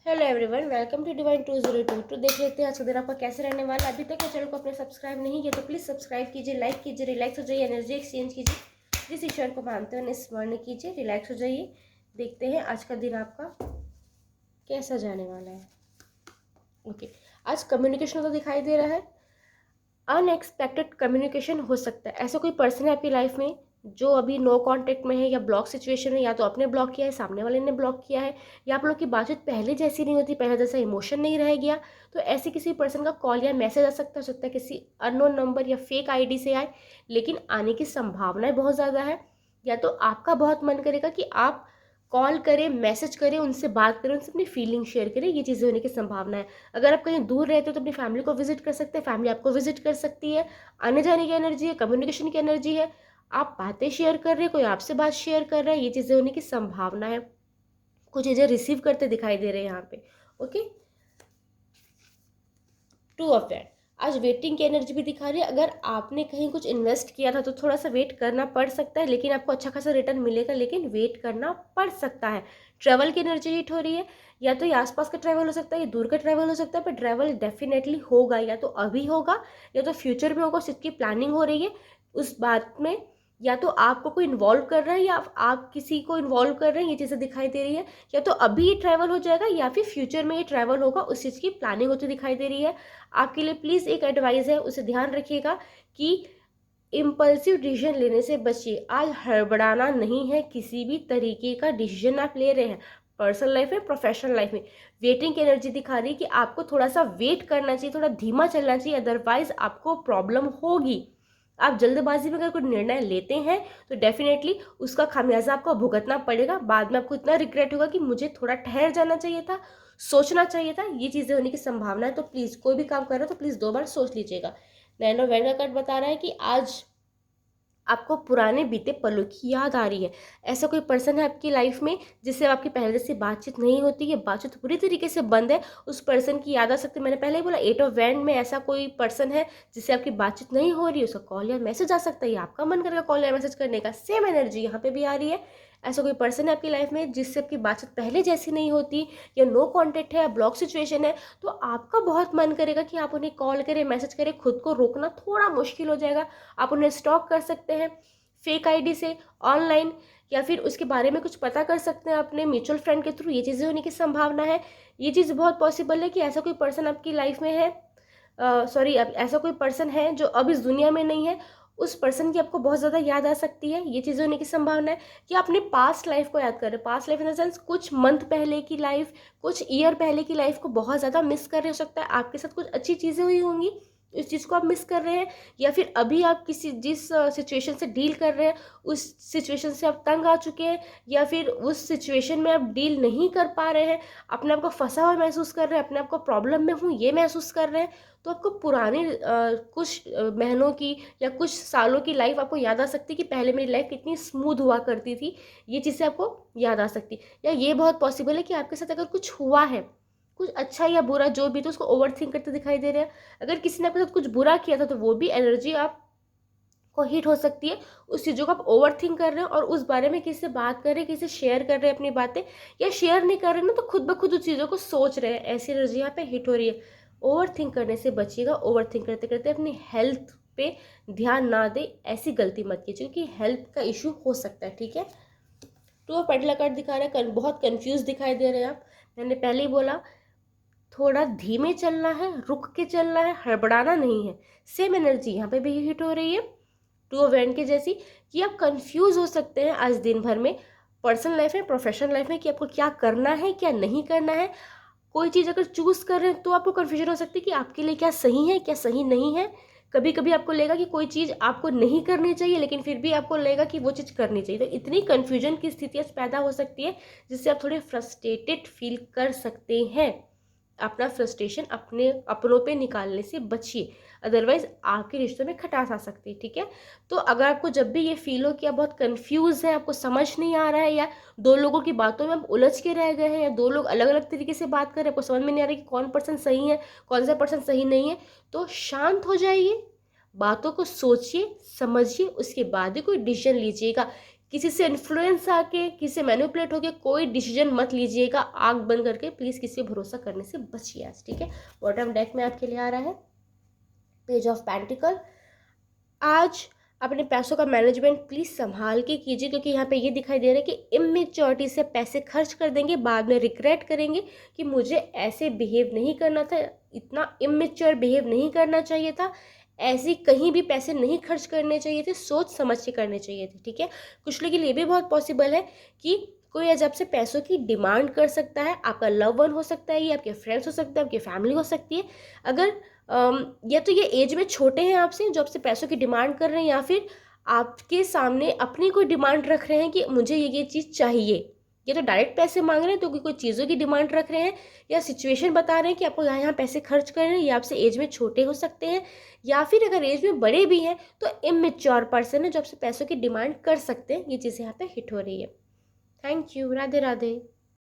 Hello everyone, welcome to divine 202। तो देख लेते हैं आज का दिन आपका कैसे रहने वाला है। अभी तक ये चैनल को आपने सब्सक्राइब नहीं किया तो प्लीज़ सब्सक्राइब कीजिए, लाइक कीजिए, रिलैक्स हो जाइए, एनर्जी एक्सचेंज कीजिए, जिस ईश्वर को मानते हो उन्हें स्मरण कीजिए, रिलैक्स हो जाइए। देखते हैं आज का दिन आपका कैसा जाने वाला है। ओके, आज कम्युनिकेशन तो दिखाई दे रहा है। अनएक्सपेक्टेड कम्युनिकेशन हो सकता है। ऐसा कोई पर्सन है आपकी लाइफ में जो अभी नो कांटेक्ट में है या ब्लॉक सिचुएशन में, या तो आपने ब्लॉक किया है, सामने वाले ने ब्लॉक किया है, या आप लोग की बातचीत पहले जैसी नहीं होती, पहले जैसा इमोशन नहीं रह गया। तो ऐसे किसी पर्सन का कॉल या मैसेज आ सकता है, हो सकता है किसी अननोन नंबर या फेक आईडी से आए, लेकिन आने की संभावनाएं बहुत ज़्यादा है। या तो आपका बहुत मन करेगा कि आप कॉल करें, मैसेज करें, उनसे बात करें, उनसे अपनी फीलिंग शेयर करें, ये चीज़ें होने की संभावना है। अगर आप कहीं दूर रहते हो तो अपनी फैमिली को विजिट कर सकते हैं, फैमिली आपको विजिट कर सकती है। आने जाने की एनर्जी है, कम्युनिकेशन की एनर्जी है। आप बातें शेयर कर रहे हैं, कोई आपसे बात शेयर कर रहा है, ये चीज़ें होने की संभावना है। कुछ चीज़ें रिसीव करते दिखाई दे रहे हैं यहाँ पे। Okay, two of that. आज वेटिंग की एनर्जी भी दिखा रही है। अगर आपने कहीं कुछ इन्वेस्ट किया था तो थोड़ा सा वेट करना पड़ सकता है, लेकिन आपको अच्छा खासा रिटर्न मिलेगा, लेकिन वेट करना पड़ सकता है। ट्रैवल की एनर्जी हिट हो रही है। या तो ये आसपास का ट्रैवल हो सकता है, या दूर का ट्रैवल हो सकता है, पर ट्रैवल डेफिनेटली होगा, या तो अभी होगा या तो फ्यूचर में होगा। उसकी प्लानिंग हो रही है उस बात में। या तो आपको कोई इन्वॉल्व कर रहा है या आप किसी को इन्वॉल्व कर रहे हैं, ये चीज़ें दिखाई दे रही है। या तो अभी ये ट्रैवल हो जाएगा या फिर फ्यूचर में ये ट्रैवल होगा, उस चीज़ की प्लानिंग होती दिखाई दे रही है। आपके लिए प्लीज़ एक एडवाइस है, उसे ध्यान रखिएगा कि इम्पल्सिव डिसीजन लेने से बचिए। आज हड़बड़ाना नहीं है, किसी भी तरीके का डिसीजन आप ले रहे हैं, पर्सनल लाइफ में, प्रोफेशनल लाइफ में। वेटिंग की एनर्जी दिखा रही है कि आपको थोड़ा सा वेट करना चाहिए, थोड़ा धीमा चलना चाहिए, अदरवाइज आपको प्रॉब्लम होगी। आप जल्दबाजी में अगर कोई निर्णय लेते हैं तो डेफिनेटली उसका खामियाजा आपको भुगतना पड़ेगा। बाद में आपको इतना रिग्रेट होगा कि मुझे थोड़ा ठहर जाना चाहिए था, सोचना चाहिए था। ये चीज़ें होने की संभावना है। तो प्लीज़ कोई भी काम कर रहे हो तो प्लीज़ 2 बार सोच लीजिएगा। नैनो वैन का कार्ड बता रहा है कि आज आपको पुराने बीते पलों की याद आ रही है। ऐसा कोई पर्सन है आपकी लाइफ में जिससे आपकी पहले जैसी बातचीत नहीं होती है, बातचीत पूरी तरीके से बंद है, उस पर्सन की याद आ सकती है। मैंने पहले ही बोला 8 ऑफ वैंड में ऐसा कोई पर्सन है जिससे आपकी बातचीत नहीं हो रही है, उसका कॉल या मैसेज आ सकता है, या आपका मन करेगा कॉल या मैसेज करने का। सेम एनर्जी यहाँ पे भी आ रही है। ऐसा कोई पर्सन है आपकी लाइफ में जिससे आपकी बातचीत पहले जैसी नहीं होती, या नो कॉन्टेक्ट है, या ब्लॉक सिचुएशन है, तो आपका बहुत मन करेगा कि आप उन्हें कॉल करें, मैसेज करें। खुद को रोकना थोड़ा मुश्किल हो जाएगा। आप उन्हें स्टॉक कर सकते हैं फेक आईडी से, ऑनलाइन, या फिर उसके बारे में कुछ पता कर सकते हैं अपने म्यूचुअल फ्रेंड के थ्रू। ये चीज़ें होने की संभावना है। ये चीज़ बहुत पॉसिबल है कि ऐसा कोई पर्सन आपकी लाइफ में है, सॉरी, ऐसा कोई पर्सन है जो अब इस दुनिया में नहीं है, उस पर्सन की आपको बहुत ज़्यादा याद आ सकती है। ये चीज़ें होने की संभावना है कि आप अपने पास्ट लाइफ को याद कर रहे हैं। Past life in the sense कुछ मंथ पहले की लाइफ, कुछ ईयर पहले की लाइफ को बहुत ज़्यादा मिस कर रहे हो सकता है। आपके साथ कुछ अच्छी चीज़ें हुई होंगी, इस चीज़ को आप मिस कर रहे हैं। या फिर अभी आप किसी जिस सिचुएशन से डील कर रहे हैं, उस सिचुएशन से आप तंग आ चुके हैं, या फिर उस सिचुएशन में आप डील नहीं कर पा रहे हैं, अपने आप को फंसा हुआ महसूस कर रहे हैं, अपने आप को प्रॉब्लम में हूँ ये महसूस कर रहे हैं। तो आपको पुरानी कुछ महीनों की या कुछ सालों की लाइफ आपको याद आ सकती है कि पहले मेरी लाइफ कितनी स्मूथ हुआ करती थी। ये चीज़ें आपको याद आ सकती है। या ये बहुत पॉसिबल है कि आपके साथ अगर कुछ हुआ है, कुछ अच्छा या बुरा जो भी, तो उसको ओवर थिंक करते दिखाई दे रहे हैं। अगर किसी ने आपके साथ कुछ बुरा किया था तो वो भी एनर्जी आप को हिट हो सकती है। उस चीज़ों को आप ओवर थिंक कर रहे हैं और उस बारे में किसी से बात कर रहे हैं, किसी से शेयर कर रहे हैं अपनी बातें, या शेयर नहीं कर रहे ना तो खुद ब खुद उस चीज़ों को सोच रहे हैं। ऐसी एनर्जी यहाँ पे हिट हो रही है। ओवर थिंक करने से बचिएगा। ओवर थिंक करते करते अपनी हेल्थ पे ध्यान ना दे, ऐसी गलती मत कीजिए क्योंकि हेल्थ का इशू हो सकता है। ठीक है, तो पेडला कार्ड दिखा रहा है, बहुत कंफ्यूज दिखाई दे रहे हैं आप। मैंने पहले ही बोला थोड़ा धीमे चलना है, रुक के चलना है, हड़बड़ाना नहीं है। सेम एनर्जी यहाँ पे भी हिट हो रही है, टू ऑफ वैंड के जैसी, कि आप कंफ्यूज हो सकते हैं आज दिन भर में, पर्सनल लाइफ में, प्रोफेशनल लाइफ में, कि आपको क्या करना है क्या नहीं करना है। कोई चीज़ अगर चूज कर रहे हैं तो आपको कंफ्यूजन हो सकती है कि आपके लिए क्या सही है क्या सही नहीं है। कभी कभी आपको लगेगा कि कोई चीज़ आपको नहीं करनी चाहिए, लेकिन फिर भी आपको लगेगा कि वो चीज़ करनी चाहिए। तो इतनी कंफ्यूजन की स्थिति आज पैदा हो सकती है जिससे आप थोड़े फ्रस्ट्रेटेड फील कर सकते हैं। अपना फ्रस्ट्रेशन अपने अपनों पे निकालने से बचिए, अदरवाइज आपके रिश्तों में खटास आ सकती है। ठीक है, तो अगर आपको जब भी ये फील हो कि आप बहुत कंफ्यूज है, आपको समझ नहीं आ रहा है, या दो लोगों की बातों में आप उलझ के रह गए हैं, या दो लोग अलग अलग तरीके से बात कर रहे हैं, आपको समझ में नहीं आ रहा कि कौन पर्सन सही है कौन सा पर्सन सही नहीं है, तो शांत हो जाइए, बातों को सोचिए समझिए, उसके बाद ही कोई डिसीजन लीजिएगा। किसी से इन्फ्लुएंस आके, किसी से मैनिपुलेट होके कोई डिसीजन मत लीजिएगा, आंख बंद करके प्लीज़ किसी पे भरोसा करने से बचिए आज, ठीक है। बॉटम डेक में आपके लिए आ रहा है पेज ऑफ पेंटिकल। आज अपने पैसों का मैनेजमेंट प्लीज़ संभाल के कीजिए, क्योंकि यहाँ पे ये दिखाई दे रहा है कि इमेच्योरिटी से पैसे खर्च कर देंगे, बाद में रिग्रेट करेंगे कि मुझे ऐसे बिहेव नहीं करना था, इतना इमेच्योर बिहेव नहीं करना चाहिए था, ऐसे कहीं भी पैसे नहीं खर्च करने चाहिए थे, सोच समझ के करने चाहिए थे, ठीक है। कुछ लोगों के लिए भी बहुत पॉसिबल है कि कोई आज आपसे पैसों की डिमांड कर सकता है, आपका लव वन हो सकता है, ये आपके फ्रेंड्स हो सकते हैं, आपकी फैमिली हो सकती है। अगर या तो ये एज में छोटे हैं आपसे जो आपसे पैसों की डिमांड कर रहे हैं, या फिर आपके सामने अपनी कोई डिमांड रख रहे हैं कि मुझे ये चीज़ चाहिए। ये तो डायरेक्ट पैसे मांग रहे हैं, तो कोई चीज़ों की डिमांड रख रहे हैं, या सिचुएशन बता रहे हैं कि आपको यहाँ यहाँ पैसे खर्च कर रहे हैं, या आपसे एज में छोटे हो सकते हैं, या फिर अगर एज में बड़े भी हैं तो इमेच्योर पर्सन है जो आपसे पैसों की डिमांड कर सकते हैं। ये चीज़ें यहाँ पे हिट हो रही है। Thank you. राधे राधे।